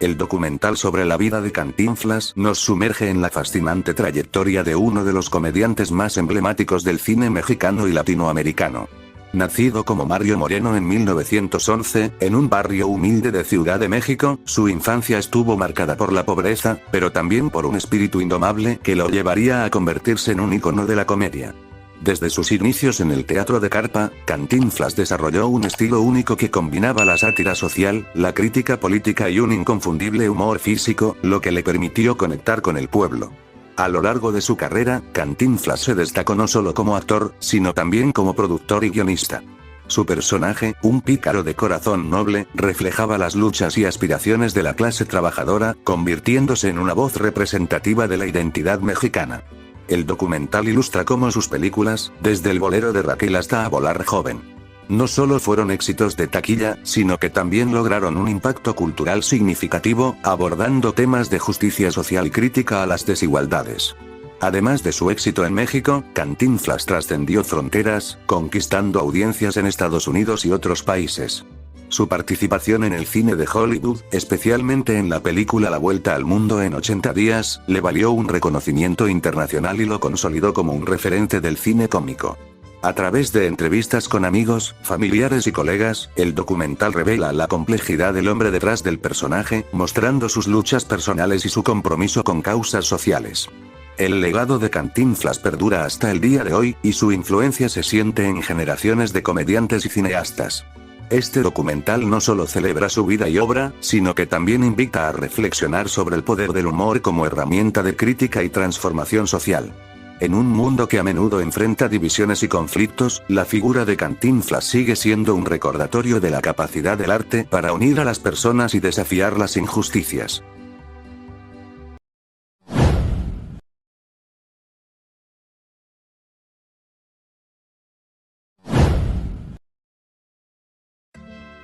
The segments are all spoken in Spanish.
El documental sobre la vida de Cantinflas nos sumerge en la fascinante trayectoria de uno de los comediantes más emblemáticos del cine mexicano y latinoamericano. Nacido como Mario Moreno en 1911, en un barrio humilde de Ciudad de México, su infancia estuvo marcada por la pobreza, pero también por un espíritu indomable que lo llevaría a convertirse en un ícono de la comedia. Desde sus inicios en el teatro de carpa, Cantinflas desarrolló un estilo único que combinaba la sátira social, la crítica política y un inconfundible humor físico, lo que le permitió conectar con el pueblo. A lo largo de su carrera, Cantinflas se destacó no solo como actor, sino también como productor y guionista. Su personaje, un pícaro de corazón noble, reflejaba las luchas y aspiraciones de la clase trabajadora, convirtiéndose en una voz representativa de la identidad mexicana. El documental ilustra cómo sus películas, desde El bolero de Raquel hasta A volar joven, no solo fueron éxitos de taquilla, sino que también lograron un impacto cultural significativo, abordando temas de justicia social y crítica a las desigualdades. Además de su éxito en México, Cantinflas trascendió fronteras, conquistando audiencias en Estados Unidos y otros países. Su participación en el cine de Hollywood, especialmente en la película La Vuelta al Mundo en 80 días, le valió un reconocimiento internacional y lo consolidó como un referente del cine cómico. A través de entrevistas con amigos, familiares y colegas, el documental revela la complejidad del hombre detrás del personaje, mostrando sus luchas personales y su compromiso con causas sociales. El legado de Cantinflas perdura hasta el día de hoy, y su influencia se siente en generaciones de comediantes y cineastas. Este documental no solo celebra su vida y obra, sino que también invita a reflexionar sobre el poder del humor como herramienta de crítica y transformación social. En un mundo que a menudo enfrenta divisiones y conflictos, la figura de Cantinflas sigue siendo un recordatorio de la capacidad del arte para unir a las personas y desafiar las injusticias.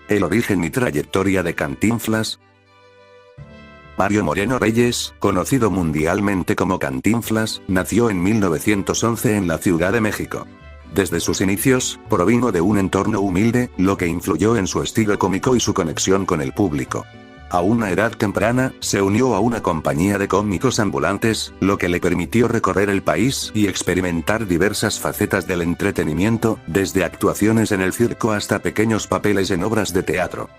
El origen y trayectoria de Cantinflas. Mario Moreno Reyes, conocido mundialmente como Cantinflas, nació en 1911 en la Ciudad de México. Desde sus inicios, provino de un entorno humilde, lo que influyó en su estilo cómico y su conexión con el público. A una edad temprana, se unió a una compañía de cómicos ambulantes, lo que le permitió recorrer el país y experimentar diversas facetas del entretenimiento, desde actuaciones en el circo hasta pequeños papeles en obras de teatro.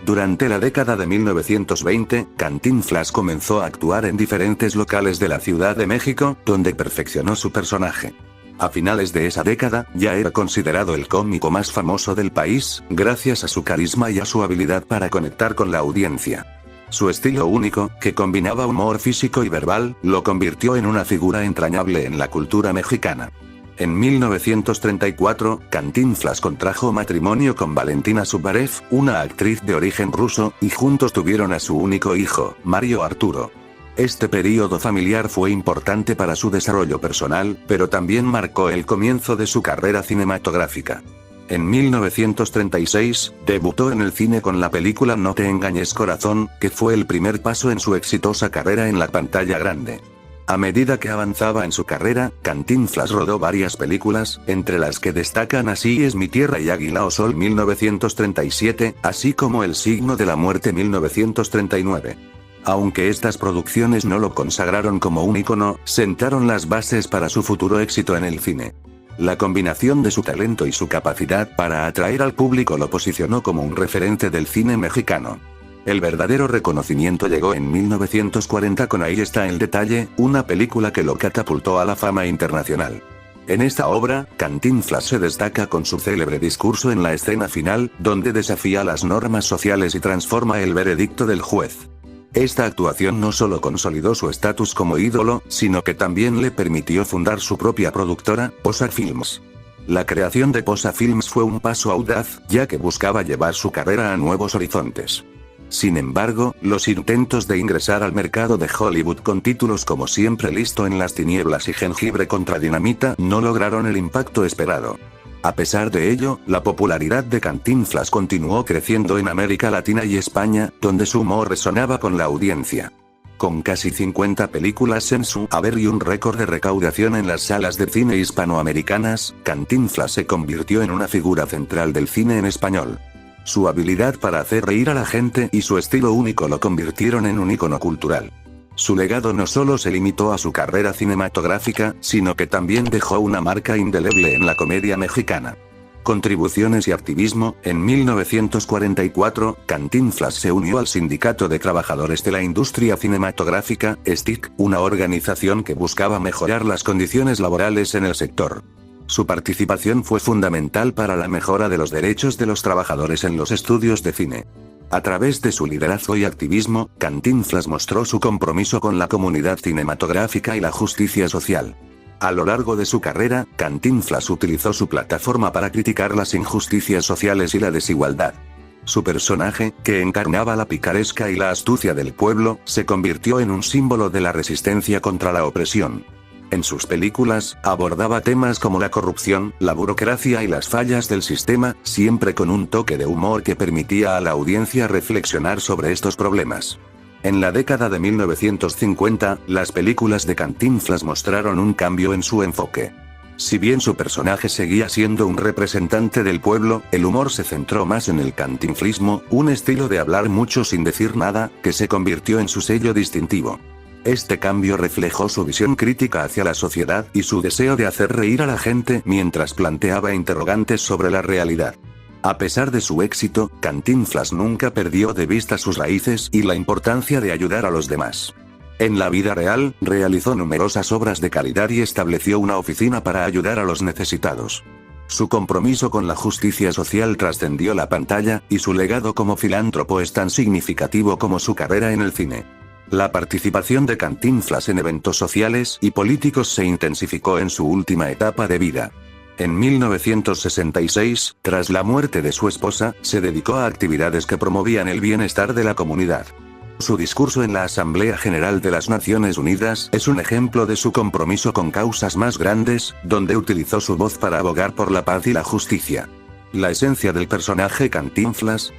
Durante la década de 1920, Cantinflas comenzó a actuar en diferentes locales de la Ciudad de México, donde perfeccionó su personaje. A finales de esa década, ya era considerado el cómico más famoso del país, gracias a su carisma y a su habilidad para conectar con la audiencia. Su estilo único, que combinaba humor físico y verbal, lo convirtió en una figura entrañable en la cultura mexicana. En 1934, Cantinflas contrajo matrimonio con Valentina Subarev, una actriz de origen ruso, y juntos tuvieron a su único hijo, Mario Arturo. Este período familiar fue importante para su desarrollo personal, pero también marcó el comienzo de su carrera cinematográfica. En 1936, debutó en el cine con la película No te engañes corazón, que fue el primer paso en su exitosa carrera en la pantalla grande. A medida que avanzaba en su carrera, Cantinflas rodó varias películas, entre las que destacan Así es mi tierra y Águila o Sol 1937, así como El signo de la muerte 1939. Aunque estas producciones no lo consagraron como un ícono, sentaron las bases para su futuro éxito en el cine. La combinación de su talento y su capacidad para atraer al público lo posicionó como un referente del cine mexicano. El verdadero reconocimiento llegó en 1940 con Ahí está el detalle, una película que lo catapultó a la fama internacional. En esta obra, Cantinflas se destaca con su célebre discurso en la escena final, donde desafía las normas sociales y transforma el veredicto del juez. Esta actuación no solo consolidó su estatus como ídolo, sino que también le permitió fundar su propia productora, Posa Films. La creación de Posa Films fue un paso audaz, ya que buscaba llevar su carrera a nuevos horizontes. Sin embargo, los intentos de ingresar al mercado de Hollywood con títulos como Siempre listo en las tinieblas y Jengibre contra dinamita no lograron el impacto esperado. A pesar de ello, la popularidad de Cantinflas continuó creciendo en América Latina y España, donde su humor resonaba con la audiencia. Con casi 50 películas en su haber y un récord de recaudación en las salas de cine hispanoamericanas, Cantinflas se convirtió en una figura central del cine en español. Su habilidad para hacer reír a la gente y su estilo único lo convirtieron en un ícono cultural. Su legado no solo se limitó a su carrera cinematográfica, sino que también dejó una marca indeleble en la comedia mexicana. Contribuciones y activismo. En 1944, Cantinflas se unió al Sindicato de Trabajadores de la Industria Cinematográfica, STIC, una organización que buscaba mejorar las condiciones laborales en el sector. Su participación fue fundamental para la mejora de los derechos de los trabajadores en los estudios de cine. A través de su liderazgo y activismo, Cantinflas mostró su compromiso con la comunidad cinematográfica y la justicia social. A lo largo de su carrera, Cantinflas utilizó su plataforma para criticar las injusticias sociales y la desigualdad. Su personaje, que encarnaba la picaresca y la astucia del pueblo, se convirtió en un símbolo de la resistencia contra la opresión. En sus películas, abordaba temas como la corrupción, la burocracia y las fallas del sistema, siempre con un toque de humor que permitía a la audiencia reflexionar sobre estos problemas. En la década de 1950, las películas de Cantinflas mostraron un cambio en su enfoque. Si bien su personaje seguía siendo un representante del pueblo, el humor se centró más en el cantinflismo, un estilo de hablar mucho sin decir nada, que se convirtió en su sello distintivo. Este cambio reflejó su visión crítica hacia la sociedad y su deseo de hacer reír a la gente mientras planteaba interrogantes sobre la realidad. A pesar de su éxito, Cantinflas nunca perdió de vista sus raíces y la importancia de ayudar a los demás. En la vida real, realizó numerosas obras de caridad y estableció una oficina para ayudar a los necesitados. Su compromiso con la justicia social trascendió la pantalla, y su legado como filántropo es tan significativo como su carrera en el cine. La participación de Cantinflas en eventos sociales y políticos se intensificó en su última etapa de vida. En 1966, tras la muerte de su esposa, se dedicó a actividades que promovían el bienestar de la comunidad. Su discurso en la Asamblea General de las Naciones Unidas es un ejemplo de su compromiso con causas más grandes, donde utilizó su voz para abogar por la paz y la justicia. La esencia del personaje Cantinflas,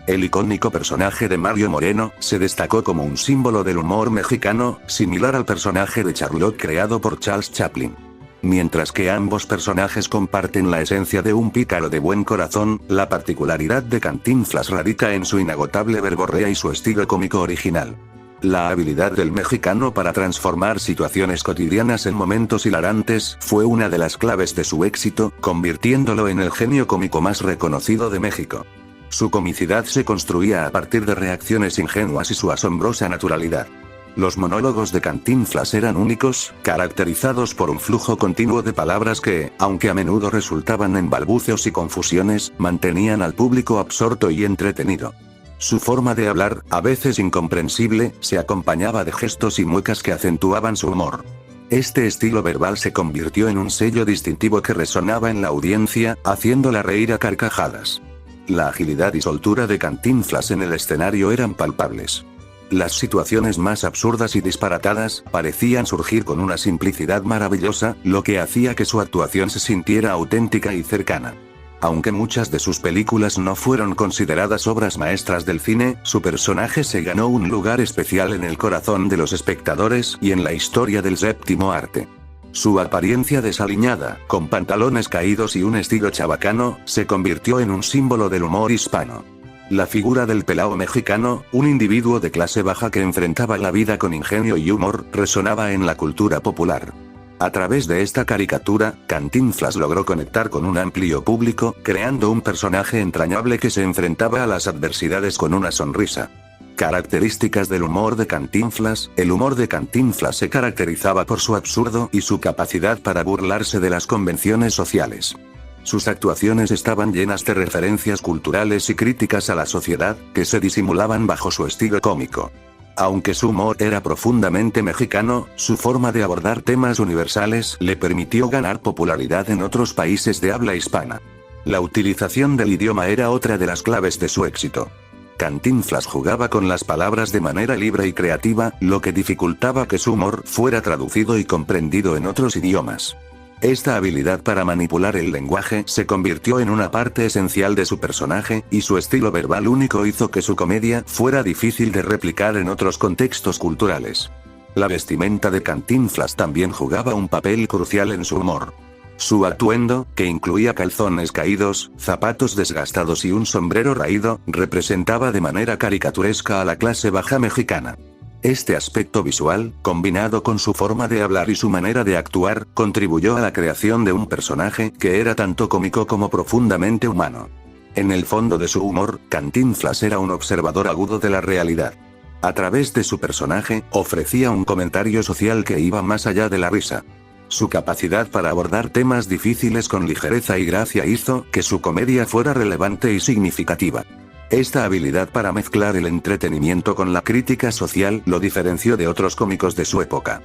el icónico personaje de Mario Moreno, se destacó como un símbolo del humor mexicano, similar al personaje de Charlotte creado por Charles Chaplin. Mientras que ambos personajes comparten la esencia de un pícaro de buen corazón, la particularidad de Cantinflas radica en su inagotable verborrea y su estilo cómico original. La habilidad del mexicano para transformar situaciones cotidianas en momentos hilarantes fue una de las claves de su éxito, convirtiéndolo en el genio cómico más reconocido de México. Su comicidad se construía a partir de reacciones ingenuas y su asombrosa naturalidad. Los monólogos de Cantinflas eran únicos, caracterizados por un flujo continuo de palabras que, aunque a menudo resultaban en balbuceos y confusiones, mantenían al público absorto y entretenido. Su forma de hablar, a veces incomprensible, se acompañaba de gestos y muecas que acentuaban su humor. Este estilo verbal se convirtió en un sello distintivo que resonaba en la audiencia, haciéndola reír a carcajadas. La agilidad y soltura de Cantinflas en el escenario eran palpables. Las situaciones más absurdas y disparatadas parecían surgir con una simplicidad maravillosa, lo que hacía que su actuación se sintiera auténtica y cercana. Aunque muchas de sus películas no fueron consideradas obras maestras del cine, su personaje se ganó un lugar especial en el corazón de los espectadores y en la historia del séptimo arte. Su apariencia desaliñada, con pantalones caídos y un estilo chabacano, se convirtió en un símbolo del humor hispano. La figura del pelao mexicano, un individuo de clase baja que enfrentaba la vida con ingenio y humor, resonaba en la cultura popular. A través de esta caricatura, Cantinflas logró conectar con un amplio público, creando un personaje entrañable que se enfrentaba a las adversidades con una sonrisa. Características del humor de Cantinflas. El humor de Cantinflas se caracterizaba por su absurdo y su capacidad para burlarse de las convenciones sociales. Sus actuaciones estaban llenas de referencias culturales y críticas a la sociedad, que se disimulaban bajo su estilo cómico. Aunque su humor era profundamente mexicano, su forma de abordar temas universales le permitió ganar popularidad en otros países de habla hispana. La utilización del idioma era otra de las claves de su éxito. Cantinflas jugaba con las palabras de manera libre y creativa, lo que dificultaba que su humor fuera traducido y comprendido en otros idiomas. Esta habilidad para manipular el lenguaje se convirtió en una parte esencial de su personaje, y su estilo verbal único hizo que su comedia fuera difícil de replicar en otros contextos culturales. La vestimenta de Cantinflas también jugaba un papel crucial en su humor. Su atuendo, que incluía calzones caídos, zapatos desgastados y un sombrero raído, representaba de manera caricaturesca a la clase baja mexicana. Este aspecto visual, combinado con su forma de hablar y su manera de actuar, contribuyó a la creación de un personaje que era tanto cómico como profundamente humano. En el fondo de su humor, Cantinflas era un observador agudo de la realidad. A través de su personaje, ofrecía un comentario social que iba más allá de la risa. Su capacidad para abordar temas difíciles con ligereza y gracia hizo que su comedia fuera relevante y significativa. Esta habilidad para mezclar el entretenimiento con la crítica social lo diferenció de otros cómicos de su época.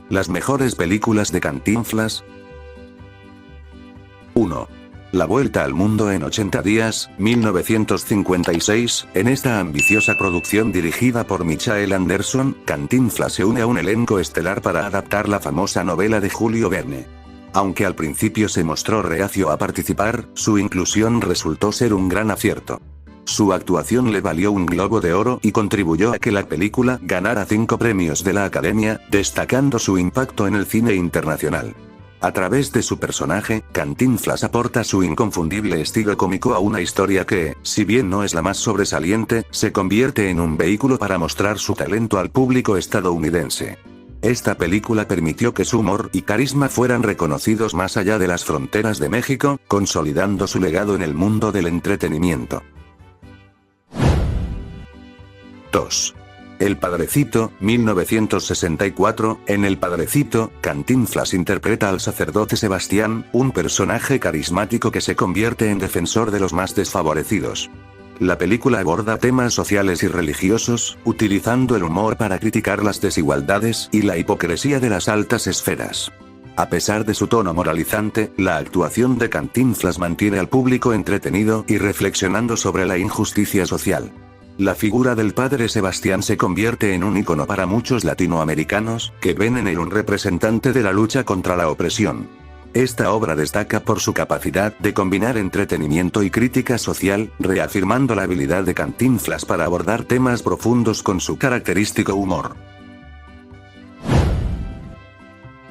Las mejores películas de Cantinflas. 1. La Vuelta al Mundo en 80 días, 1956. En esta ambiciosa producción dirigida por Michael Anderson, Cantinflas se une a un elenco estelar para adaptar la famosa novela de Julio Verne. Aunque al principio se mostró reacio a participar, su inclusión resultó ser un gran acierto. Su actuación le valió un Globo de Oro y contribuyó a que la película ganara 5 premios de la Academia, destacando su impacto en el cine internacional. A través de su personaje, Cantinflas aporta su inconfundible estilo cómico a una historia que, si bien no es la más sobresaliente, se convierte en un vehículo para mostrar su talento al público estadounidense. Esta película permitió que su humor y carisma fueran reconocidos más allá de las fronteras de México, consolidando su legado en el mundo del entretenimiento. 2. El Padrecito, 1964. En El Padrecito, Cantinflas interpreta al sacerdote Sebastián, un personaje carismático que se convierte en defensor de los más desfavorecidos. La película aborda temas sociales y religiosos, utilizando el humor para criticar las desigualdades y la hipocresía de las altas esferas. A pesar de su tono moralizante, la actuación de Cantinflas mantiene al público entretenido y reflexionando sobre la injusticia social. La figura del padre Sebastián se convierte en un ícono para muchos latinoamericanos, que ven en él un representante de la lucha contra la opresión. Esta obra destaca por su capacidad de combinar entretenimiento y crítica social, reafirmando la habilidad de Cantinflas para abordar temas profundos con su característico humor.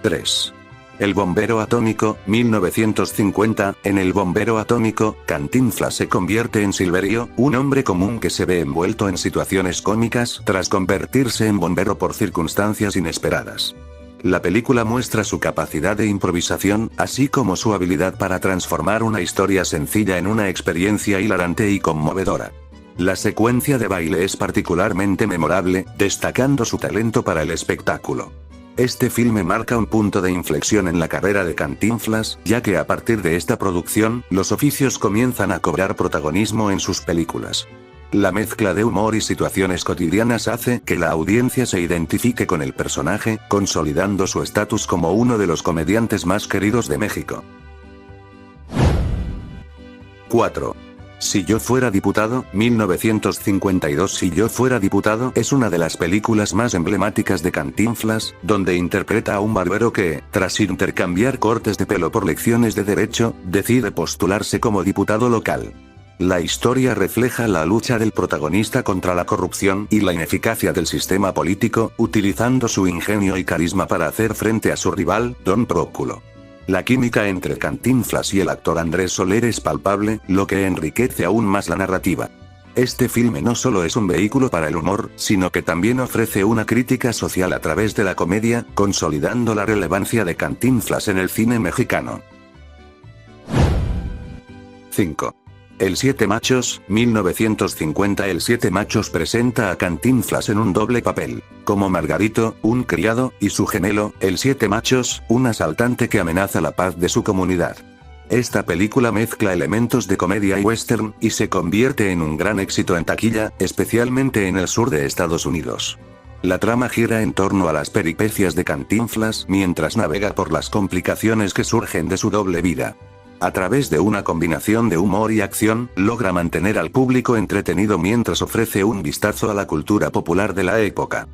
3. El Bombero Atómico, 1950. En El Bombero Atómico, Cantinflas se convierte en Silverio, un hombre común que se ve envuelto en situaciones cómicas tras convertirse en bombero por circunstancias inesperadas. La película muestra su capacidad de improvisación, así como su habilidad para transformar una historia sencilla en una experiencia hilarante y conmovedora. La secuencia de baile es particularmente memorable, destacando su talento para el espectáculo. Este filme marca un punto de inflexión en la carrera de Cantinflas, ya que a partir de esta producción, los oficios comienzan a cobrar protagonismo en sus películas. La mezcla de humor y situaciones cotidianas hace que la audiencia se identifique con el personaje, consolidando su estatus como uno de los comediantes más queridos de México. 4. Si yo fuera diputado, 1952. Si yo fuera diputado es una de las películas más emblemáticas de Cantinflas, donde interpreta a un barbero que, tras intercambiar cortes de pelo por lecciones de derecho, decide postularse como diputado local. La historia refleja la lucha del protagonista contra la corrupción y la ineficacia del sistema político, utilizando su ingenio y carisma para hacer frente a su rival, Don Próculo. La química entre Cantinflas y el actor Andrés Soler es palpable, lo que enriquece aún más la narrativa. Este filme no solo es un vehículo para el humor, sino que también ofrece una crítica social a través de la comedia, consolidando la relevancia de Cantinflas en el cine mexicano. 5. El Siete Machos, 1950. El Siete Machos presenta a Cantinflas en un doble papel, como Margarito, un criado, y su gemelo, el Siete Machos, un asaltante que amenaza la paz de su comunidad. Esta película mezcla elementos de comedia y western, y se convierte en un gran éxito en taquilla, especialmente en el sur de Estados Unidos. La trama gira en torno a las peripecias de Cantinflas mientras navega por las complicaciones que surgen de su doble vida. A través de una combinación de humor y acción, logra mantener al público entretenido mientras ofrece un vistazo a la cultura popular de la época.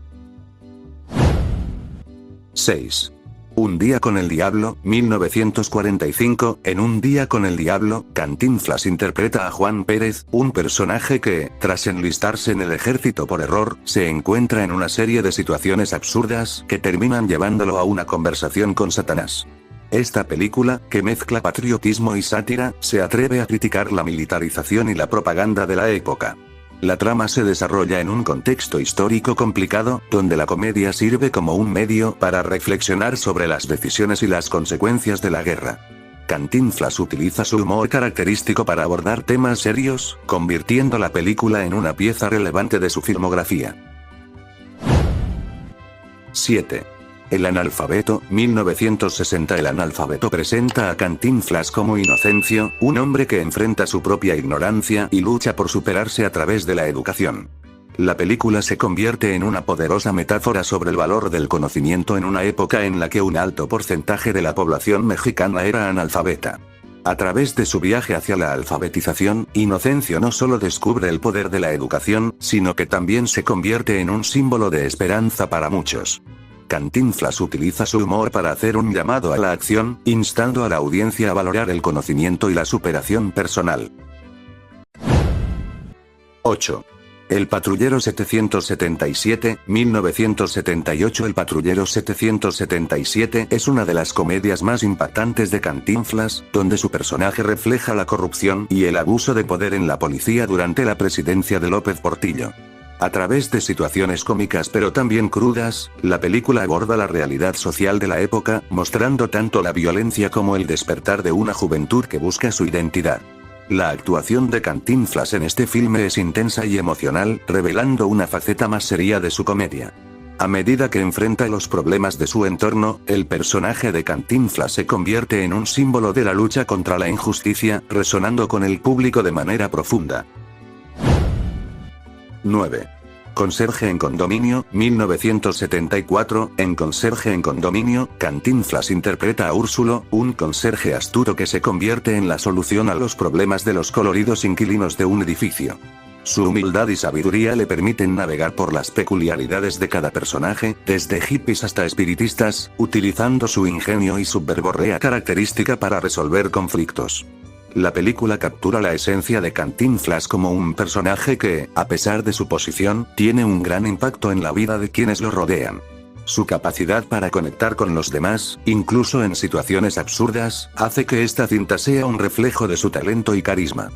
6. Un día con el diablo, 1945, en Un día con el diablo, Cantinflas interpreta a Juan Pérez, un personaje que, tras enlistarse en el ejército por error, se encuentra en una serie de situaciones absurdas que terminan llevándolo a una conversación con Satanás. Esta película, que mezcla patriotismo y sátira, se atreve a criticar la militarización y la propaganda de la época. La trama se desarrolla en un contexto histórico complicado, donde la comedia sirve como un medio para reflexionar sobre las decisiones y las consecuencias de la guerra. Cantinflas utiliza su humor característico para abordar temas serios, convirtiendo la película en una pieza relevante de su filmografía. 7. El analfabeto, 1960. El analfabeto presenta a Cantinflas como Inocencio, un hombre que enfrenta su propia ignorancia y lucha por superarse a través de la educación. La película se convierte en una poderosa metáfora sobre el valor del conocimiento en una época en la que un alto porcentaje de la población mexicana era analfabeta. A través de su viaje hacia la alfabetización, Inocencio no solo descubre el poder de la educación, sino que también se convierte en un símbolo de esperanza para muchos. Cantinflas utiliza su humor para hacer un llamado a la acción, instando a la audiencia a valorar el conocimiento y la superación personal. 8. El patrullero 777, 1978. El patrullero 777 es una de las comedias más impactantes de Cantinflas, donde su personaje refleja la corrupción y el abuso de poder en la policía durante la presidencia de López Portillo. A través de situaciones cómicas pero también crudas, la película aborda la realidad social de la época, mostrando tanto la violencia como el despertar de una juventud que busca su identidad. La actuación de Cantinflas en este filme es intensa y emocional, revelando una faceta más seria de su comedia. A medida que enfrenta los problemas de su entorno, el personaje de Cantinflas se convierte en un símbolo de la lucha contra la injusticia, resonando con el público de manera profunda. 9. Conserje en condominio, 1974. En Conserje en condominio, Cantinflas interpreta a Úrsulo, un conserje astuto que se convierte en la solución a los problemas de los coloridos inquilinos de un edificio. Su humildad y sabiduría le permiten navegar por las peculiaridades de cada personaje, desde hippies hasta espiritistas, utilizando su ingenio y su verborrea característica para resolver conflictos. La película captura la esencia de Cantinflas como un personaje que, a pesar de su posición, tiene un gran impacto en la vida de quienes lo rodean. Su capacidad para conectar con los demás, incluso en situaciones absurdas, hace que esta cinta sea un reflejo de su talento y carisma.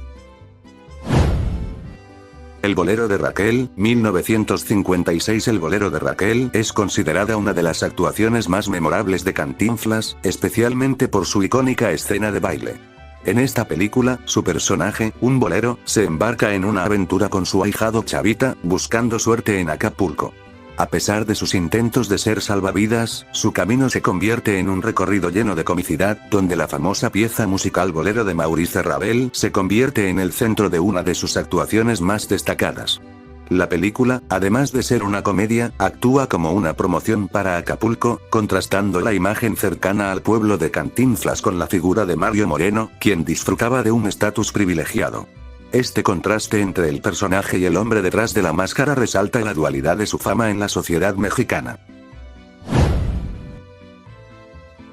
El bolero de Raquel, 1956. El bolero de Raquel es considerada una de las actuaciones más memorables de Cantinflas, especialmente por su icónica escena de baile. En esta película, su personaje, un bolero, se embarca en una aventura con su ahijado Chavita, buscando suerte en Acapulco. A pesar de sus intentos de ser salvavidas, su camino se convierte en un recorrido lleno de comicidad, donde la famosa pieza musical Bolero de Maurice Ravel se convierte en el centro de una de sus actuaciones más destacadas. La película, además de ser una comedia, actúa como una promoción para Acapulco, contrastando la imagen cercana al pueblo de Cantinflas con la figura de Mario Moreno, quien disfrutaba de un estatus privilegiado. Este contraste entre el personaje y el hombre detrás de la máscara resalta la dualidad de su fama en la sociedad mexicana.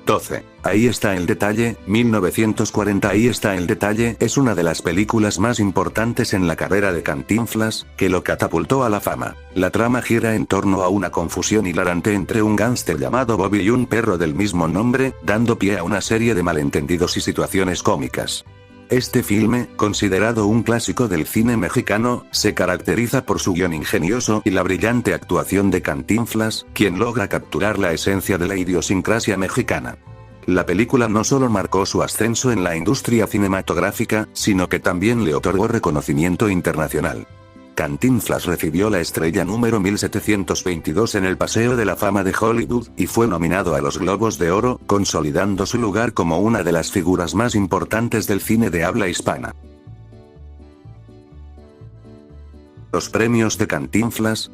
12. Ahí está el detalle, 1940. Ahí está el detalle es una de las películas más importantes en la carrera de Cantinflas, que lo catapultó a la fama. La trama gira en torno a una confusión hilarante entre un gángster llamado Bobby y un perro del mismo nombre, dando pie a una serie de malentendidos y situaciones cómicas. Este filme, considerado un clásico del cine mexicano, se caracteriza por su guión ingenioso y la brillante actuación de Cantinflas, quien logra capturar la esencia de la idiosincrasia mexicana. La película no solo marcó su ascenso en la industria cinematográfica, sino que también le otorgó reconocimiento internacional. Cantinflas recibió la estrella número 1722 en el Paseo de la Fama de Hollywood, y fue nominado a los Globos de Oro, consolidando su lugar como una de las figuras más importantes del cine de habla hispana. Los premios de Cantinflas.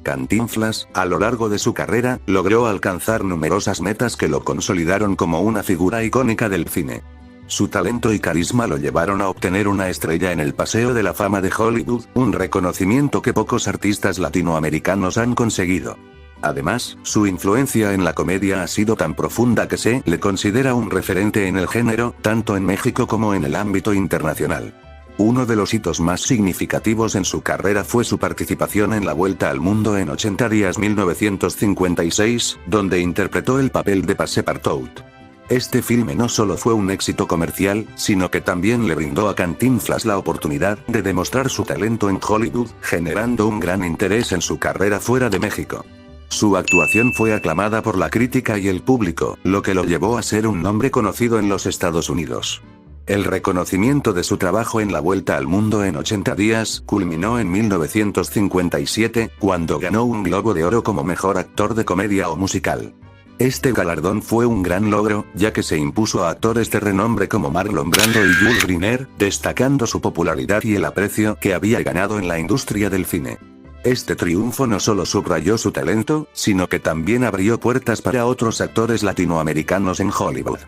Cantinflas, a lo largo de su carrera, logró alcanzar numerosas metas que lo consolidaron como una figura icónica del cine. Su talento y carisma lo llevaron a obtener una estrella en el Paseo de la Fama de Hollywood, un reconocimiento que pocos artistas latinoamericanos han conseguido. Además, su influencia en la comedia ha sido tan profunda que se le considera un referente en el género, tanto en México como en el ámbito internacional. Uno de los hitos más significativos en su carrera fue su participación en la Vuelta al Mundo en 80 días 1956, donde interpretó el papel de Passepartout. Este filme no solo fue un éxito comercial, sino que también le brindó a Cantinflas la oportunidad de demostrar su talento en Hollywood, generando un gran interés en su carrera fuera de México. Su actuación fue aclamada por la crítica y el público, lo que lo llevó a ser un nombre conocido en los Estados Unidos. El reconocimiento de su trabajo en la Vuelta al Mundo en 80 días culminó en 1957, cuando ganó un Globo de Oro como mejor actor de comedia o musical. Este galardón fue un gran logro, ya que se impuso a actores de renombre como Marlon Brando y Yul Brynner, destacando su popularidad y el aprecio que había ganado en la industria del cine. Este triunfo no solo subrayó su talento, sino que también abrió puertas para otros actores latinoamericanos en Hollywood.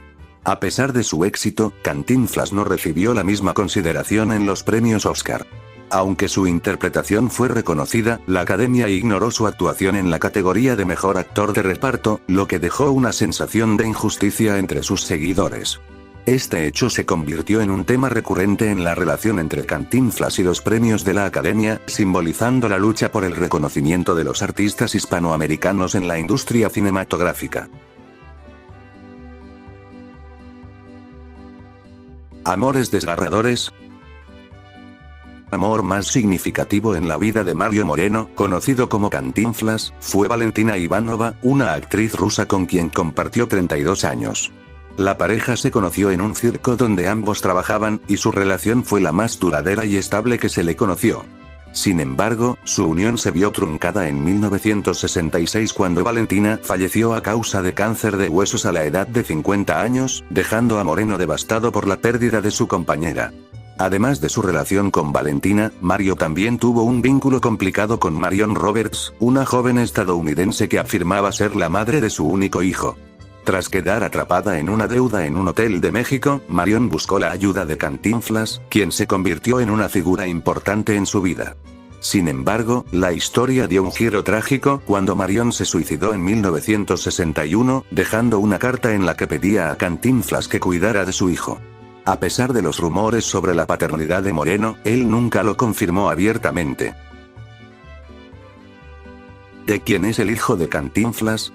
A pesar de su éxito, Cantinflas no recibió la misma consideración en los premios Oscar. Aunque su interpretación fue reconocida, la Academia ignoró su actuación en la categoría de mejor actor de reparto, lo que dejó una sensación de injusticia entre sus seguidores. Este hecho se convirtió en un tema recurrente en la relación entre Cantinflas y los premios de la Academia, simbolizando la lucha por el reconocimiento de los artistas hispanoamericanos en la industria cinematográfica. Amores desgarradores. Amor más significativo en la vida de Mario Moreno, conocido como Cantinflas, fue Valentina Ivanova, una actriz rusa con quien compartió 32 años. La pareja se conoció en un circo donde ambos trabajaban, y su relación fue la más duradera y estable que se le conoció. Sin embargo, su unión se vio truncada en 1966 cuando Valentina falleció a causa de cáncer de huesos a la edad de 50 años, dejando a Moreno devastado por la pérdida de su compañera. Además de su relación con Valentina, Mario también tuvo un vínculo complicado con Marion Roberts, una joven estadounidense que afirmaba ser la madre de su único hijo. Tras quedar atrapada en una deuda en un hotel de México, Marion buscó la ayuda de Cantinflas, quien se convirtió en una figura importante en su vida. Sin embargo, la historia dio un giro trágico cuando Marion se suicidó en 1961, dejando una carta en la que pedía a Cantinflas que cuidara de su hijo. A pesar de los rumores sobre la paternidad de Moreno, él nunca lo confirmó abiertamente. ¿De quién es el hijo de Cantinflas?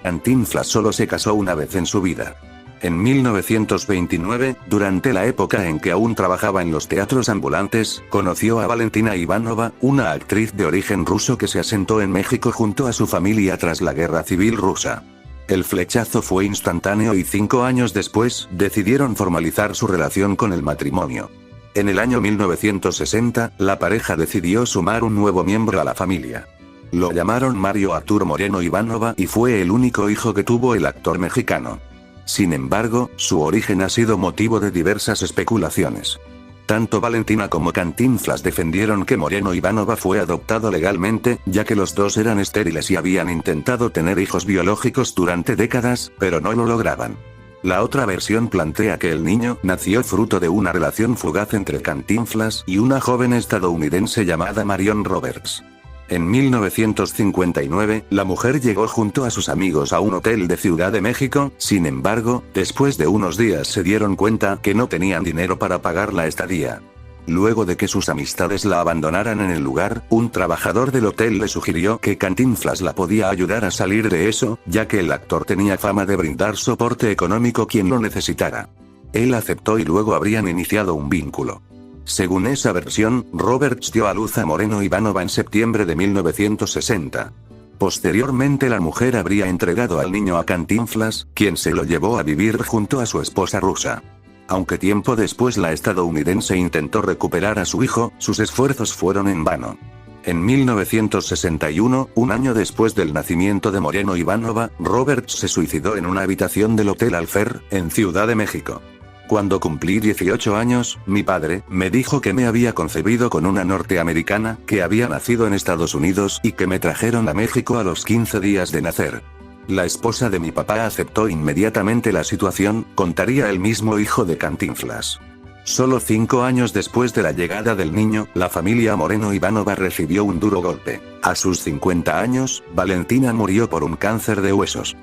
Cantinflas solo se casó una vez en su vida. En 1929, durante la época en que aún trabajaba en los teatros ambulantes, conoció a Valentina Ivanova, una actriz de origen ruso que se asentó en México junto a su familia tras la Guerra Civil Rusa. El flechazo fue instantáneo y 5 años después, decidieron formalizar su relación con el matrimonio. En el año 1960, la pareja decidió sumar un nuevo miembro a la familia. Lo llamaron Mario Arturo Moreno Ivanova y fue el único hijo que tuvo el actor mexicano. Sin embargo, su origen ha sido motivo de diversas especulaciones. Tanto Valentina como Cantinflas defendieron que Moreno Ivanova fue adoptado legalmente, ya que los dos eran estériles y habían intentado tener hijos biológicos durante décadas, pero no lo lograban. La otra versión plantea que el niño nació fruto de una relación fugaz entre Cantinflas y una joven estadounidense llamada Marion Roberts. En 1959, la mujer llegó junto a sus amigos a un hotel de Ciudad de México, sin embargo, después de unos días se dieron cuenta que no tenían dinero para pagar la estadía. Luego de que sus amistades la abandonaran en el lugar, un trabajador del hotel le sugirió que Cantinflas la podía ayudar a salir de eso, ya que el actor tenía fama de brindar soporte económico quien lo necesitara. Él aceptó y luego habrían iniciado un vínculo. Según esa versión, Roberts dio a luz a Moreno Ivanova en septiembre de 1960. Posteriormente la mujer habría entregado al niño a Cantinflas, quien se lo llevó a vivir junto a su esposa rusa. Aunque tiempo después la estadounidense intentó recuperar a su hijo, sus esfuerzos fueron en vano. En 1961, un año después del nacimiento de Moreno Ivanova, Roberts se suicidó en una habitación del Hotel Alfer, en Ciudad de México. Cuando cumplí 18 años, mi padre me dijo que me había concebido con una norteamericana, que había nacido en Estados Unidos y que me trajeron a México a los 15 días de nacer. La esposa de mi papá aceptó inmediatamente la situación, contaría el mismo hijo de Cantinflas. Solo 5 años después de la llegada del niño, la familia Moreno Ivanova recibió un duro golpe. A sus 50 años, Valentina murió por un cáncer de huesos.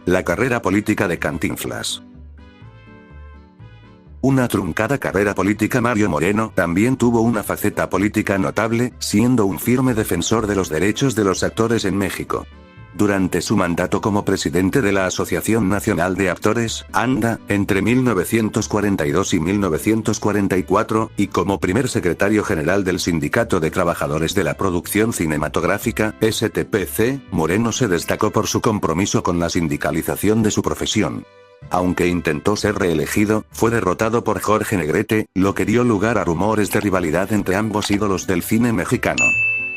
La carrera política de Cantinflas. Una truncada carrera política. Mario Moreno también tuvo una faceta política notable, siendo un firme defensor de los derechos de los actores en México. Durante su mandato como presidente de la Asociación Nacional de Actores, ANDA, entre 1942 y 1944, y como primer secretario general del Sindicato de Trabajadores de la Producción Cinematográfica, STPC, Moreno se destacó por su compromiso con la sindicalización de su profesión. Aunque intentó ser reelegido, fue derrotado por Jorge Negrete, lo que dio lugar a rumores de rivalidad entre ambos ídolos del cine mexicano.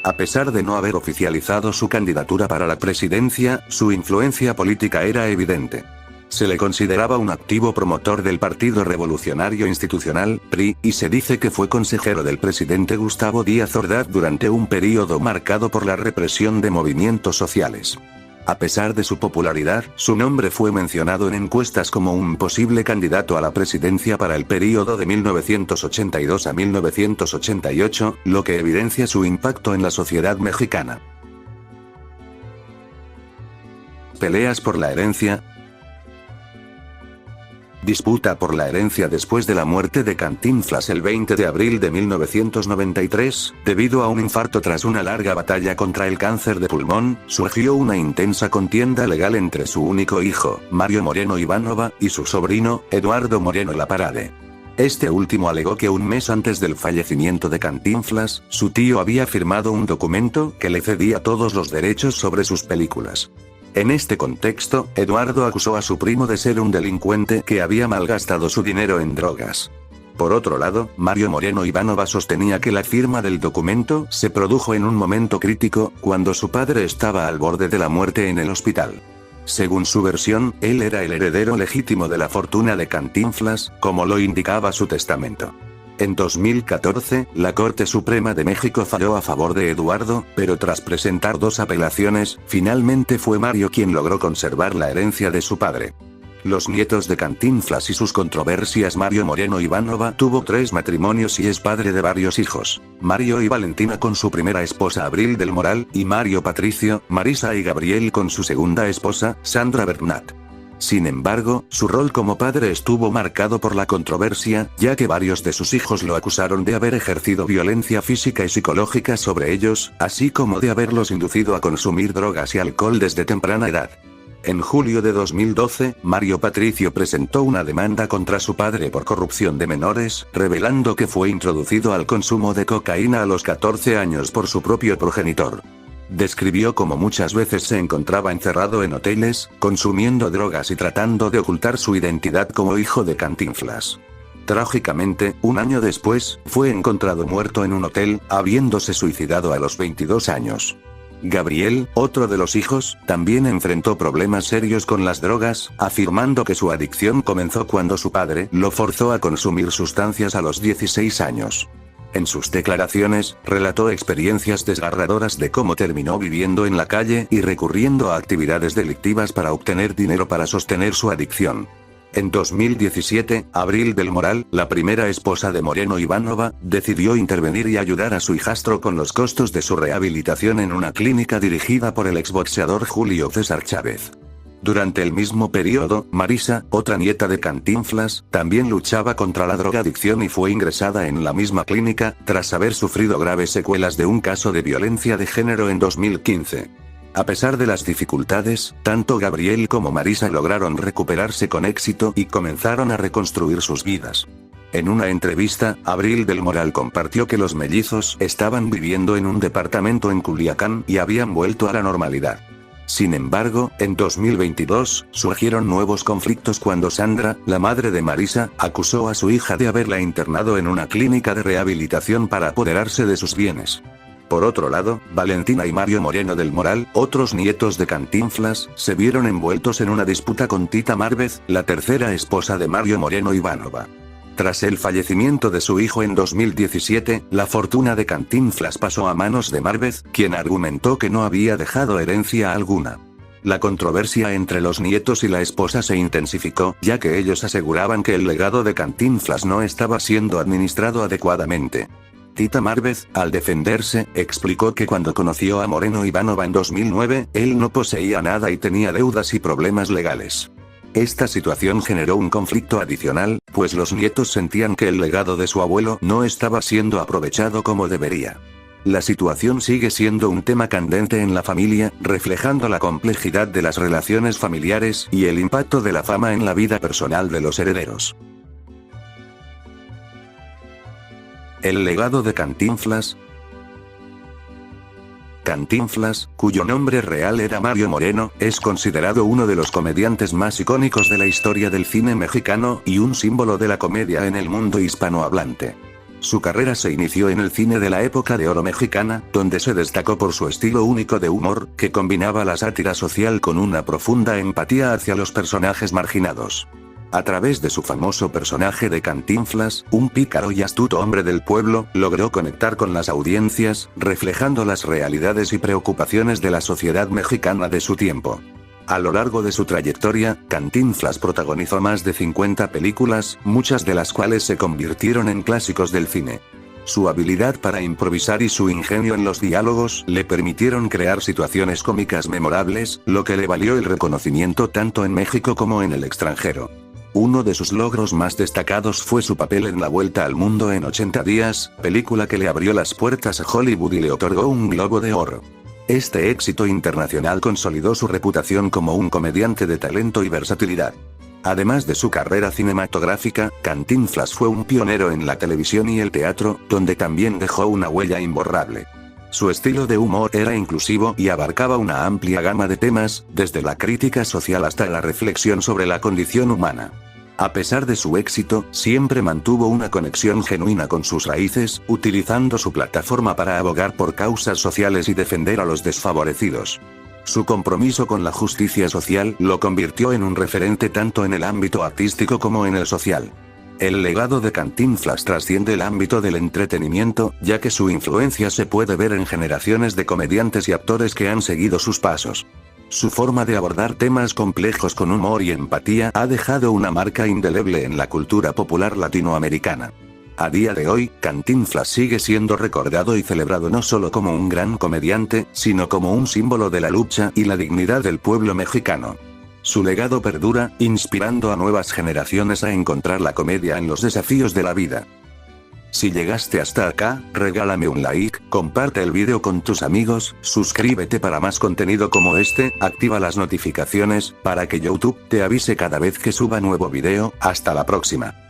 A pesar de no haber oficializado su candidatura para la presidencia, su influencia política era evidente. Se le consideraba un activo promotor del Partido Revolucionario Institucional, PRI, y se dice que fue consejero del presidente Gustavo Díaz Ordaz durante un período marcado por la represión de movimientos sociales. A pesar de su popularidad, su nombre fue mencionado en encuestas como un posible candidato a la presidencia para el período de 1982 a 1988, lo que evidencia su impacto en la sociedad mexicana. Peleas por la herencia. Disputa por la herencia. Después de la muerte de Cantinflas el 20 de abril de 1993, debido a un infarto tras una larga batalla contra el cáncer de pulmón, surgió una intensa contienda legal entre su único hijo, Mario Moreno Ivanova, y su sobrino, Eduardo Moreno Laparade. Este último alegó que un mes antes del fallecimiento de Cantinflas, su tío había firmado un documento que le cedía todos los derechos sobre sus películas. En este contexto, Eduardo acusó a su primo de ser un delincuente que había malgastado su dinero en drogas. Por otro lado, Mario Moreno Ivanova sostenía que la firma del documento se produjo en un momento crítico, cuando su padre estaba al borde de la muerte en el hospital. Según su versión, él era el heredero legítimo de la fortuna de Cantinflas, como lo indicaba su testamento. En 2014, la Corte Suprema de México falló a favor de Eduardo, pero tras presentar 2 apelaciones, finalmente fue Mario quien logró conservar la herencia de su padre. Los nietos de Cantinflas y sus controversias. Mario Moreno Ivanova tuvo 3 matrimonios y es padre de varios hijos: Mario y Valentina con su primera esposa Abril del Moral, y Mario Patricio, Marisa y Gabriel con su segunda esposa, Sandra Bernat. Sin embargo, su rol como padre estuvo marcado por la controversia, ya que varios de sus hijos lo acusaron de haber ejercido violencia física y psicológica sobre ellos, así como de haberlos inducido a consumir drogas y alcohol desde temprana edad. En julio de 2012, Mario Patricio presentó una demanda contra su padre por corrupción de menores, revelando que fue introducido al consumo de cocaína a los 14 años por su propio progenitor. Describió cómo muchas veces se encontraba encerrado en hoteles, consumiendo drogas y tratando de ocultar su identidad como hijo de Cantinflas. Trágicamente, un año después, fue encontrado muerto en un hotel, habiéndose suicidado a los 22 años. Gabriel, otro de los hijos, también enfrentó problemas serios con las drogas, afirmando que su adicción comenzó cuando su padre lo forzó a consumir sustancias a los 16 años. En sus declaraciones, relató experiencias desgarradoras de cómo terminó viviendo en la calle y recurriendo a actividades delictivas para obtener dinero para sostener su adicción. En 2017, Abril del Moral, la primera esposa de Moreno Ivanova, decidió intervenir y ayudar a su hijastro con los costos de su rehabilitación en una clínica dirigida por el exboxeador Julio César Chávez. Durante el mismo periodo, Marisa, otra nieta de Cantinflas, también luchaba contra la drogadicción y fue ingresada en la misma clínica, tras haber sufrido graves secuelas de un caso de violencia de género en 2015. A pesar de las dificultades, tanto Gabriel como Marisa lograron recuperarse con éxito y comenzaron a reconstruir sus vidas. En una entrevista, Abril del Moral compartió que los mellizos estaban viviendo en un departamento en Culiacán y habían vuelto a la normalidad. Sin embargo, en 2022, surgieron nuevos conflictos cuando Sandra, la madre de Marisa, acusó a su hija de haberla internado en una clínica de rehabilitación para apoderarse de sus bienes. Por otro lado, Valentina y Mario Moreno del Moral, otros nietos de Cantinflas, se vieron envueltos en una disputa con Tita Márquez, la tercera esposa de Mario Moreno Ivanova. Tras el fallecimiento de su hijo en 2017, la fortuna de Cantinflas pasó a manos de Márquez, quien argumentó que no había dejado herencia alguna. La controversia entre los nietos y la esposa se intensificó, ya que ellos aseguraban que el legado de Cantinflas no estaba siendo administrado adecuadamente. Tita Márquez, al defenderse, explicó que cuando conoció a Moreno Ivanova en 2009, él no poseía nada y tenía deudas y problemas legales. Esta situación generó un conflicto adicional, pues los nietos sentían que el legado de su abuelo no estaba siendo aprovechado como debería. La situación sigue siendo un tema candente en la familia, reflejando la complejidad de las relaciones familiares y el impacto de la fama en la vida personal de los herederos. El legado de Cantinflas. Cantinflas, cuyo nombre real era Mario Moreno, es considerado uno de los comediantes más icónicos de la historia del cine mexicano y un símbolo de la comedia en el mundo hispanohablante. Su carrera se inició en el cine de la época de oro mexicana, donde se destacó por su estilo único de humor, que combinaba la sátira social con una profunda empatía hacia los personajes marginados. A través de su famoso personaje de Cantinflas, un pícaro y astuto hombre del pueblo, logró conectar con las audiencias, reflejando las realidades y preocupaciones de la sociedad mexicana de su tiempo. A lo largo de su trayectoria, Cantinflas protagonizó más de 50 películas, muchas de las cuales se convirtieron en clásicos del cine. Su habilidad para improvisar y su ingenio en los diálogos le permitieron crear situaciones cómicas memorables, lo que le valió el reconocimiento tanto en México como en el extranjero. Uno de sus logros más destacados fue su papel en La Vuelta al Mundo en 80 días, película que le abrió las puertas a Hollywood y le otorgó un Globo de Oro. Este éxito internacional consolidó su reputación como un comediante de talento y versatilidad. Además de su carrera cinematográfica, Cantinflas fue un pionero en la televisión y el teatro, donde también dejó una huella imborrable. Su estilo de humor era inclusivo y abarcaba una amplia gama de temas, desde la crítica social hasta la reflexión sobre la condición humana. A pesar de su éxito, siempre mantuvo una conexión genuina con sus raíces, utilizando su plataforma para abogar por causas sociales y defender a los desfavorecidos. Su compromiso con la justicia social lo convirtió en un referente tanto en el ámbito artístico como en el social. El legado de Cantinflas trasciende el ámbito del entretenimiento, ya que su influencia se puede ver en generaciones de comediantes y actores que han seguido sus pasos. Su forma de abordar temas complejos con humor y empatía ha dejado una marca indeleble en la cultura popular latinoamericana. A día de hoy, Cantinflas sigue siendo recordado y celebrado no solo como un gran comediante, sino como un símbolo de la lucha y la dignidad del pueblo mexicano. Su legado perdura, inspirando a nuevas generaciones a encontrar la comedia en los desafíos de la vida. Si llegaste hasta acá, regálame un like, comparte el vídeo con tus amigos, suscríbete para más contenido como este, activa las notificaciones, para que YouTube te avise cada vez que suba nuevo vídeo. Hasta la próxima.